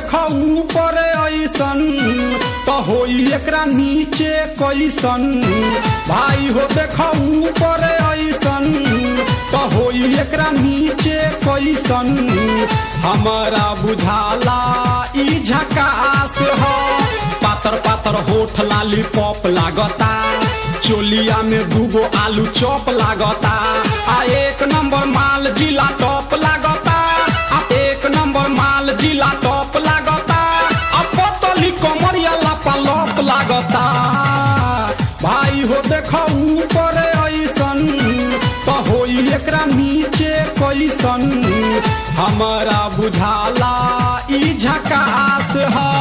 देखो ऊपर ऐसन तो होई एकरा नीचे कैसन। भाई हो देखो ऊपर ऐसन तो होई एकरा नीचे कैसन। हमारा बुझाला ई झकास हो। पातर पातर होठ लाली पॉप लागता, चोलिया में दूगो आलू चॉप लागता। आ एक नंबर माल जिला टॉप लागता, आ एक नंबर माल जिला टॉप लागता। आ पतली कमरिया लापालॉप लागता। भाई हो देखो ऊपर ऐसन तो होई एकरा नीचे कैसन। हमारा बुझाला ई झकास है।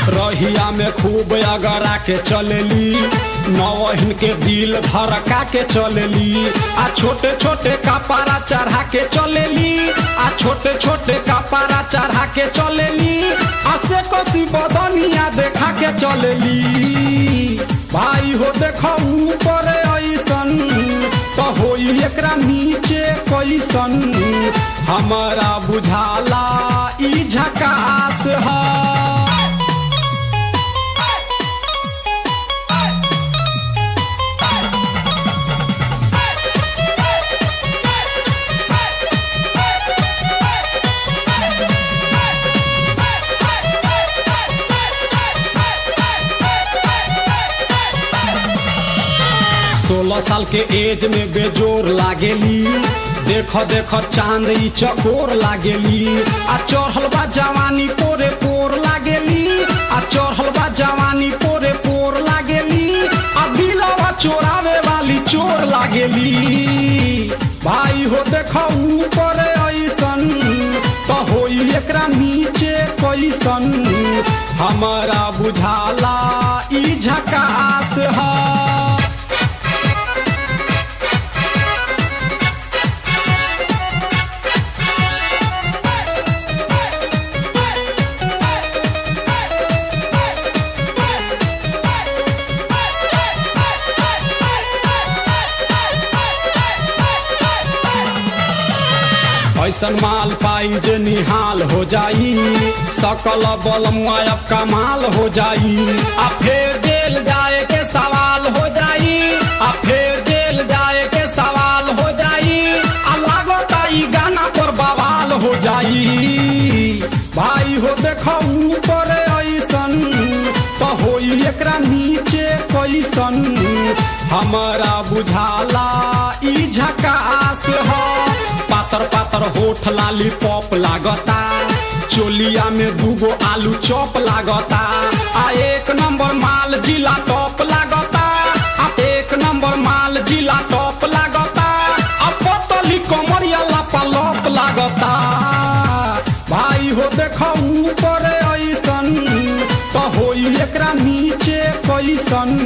रहिया में खूब अगरा के चलेली, नवहिन के दिल धड़का के चलेली। आ छोटे छोटे कपड़ा चढ़ा के चलेली, आ छोटे छोटे कपड़ा चढ़ा के चलेली। आ से कसी बदनिया देखा के चलेली। भाई हो देखो ऊपर ऐसन तो होई एकरा नीचे कैसन। हमारा बुझाला ई झकास है। सोलह साल के एज में बेजोर लागेली, देखो देखो चांद ई चकोर लागेली। आ चढ़ल बा जवानी पोरे पोर लागेली, आ चढ़ल बा जवानी पोरे पोर लागेली। आ दिलवा चोरावे वाली चोर लागेली। भाई हो देखो ऊपर ऐसन तो होई एकरा नीचे कैसन। हमारा बुझाला ई झकास है। ऐसन माल पाई जे निहाल हो जाई, सकल बलमुआ अब कमाल हो जाई। आ फिर जेल जाए के सवाल हो जाई, आ फिर जेल जाए के सवाल हो जाई। आ लागता ई गाना पर बवाल हो जाई। भाई हो देखो ऊपर ऐसन तो होई एकरा नीचे कैसन। हमारा बुझाला ई झकास है। पातर पातर होठ लाली पॉप लागता, चोलिया में दूगो आलू चॉप लागता। आ एक नंबर माल जिला टॉप लागता, आ एक नंबर माल जिला टॉप लागता। आ पतली कमरिया लापालॉप लागता। भाई हो देखो ऊपर ऐसन तो होई एकरा नीचे कैसन।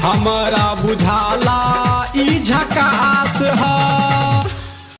हमारा बुझाला ई झकास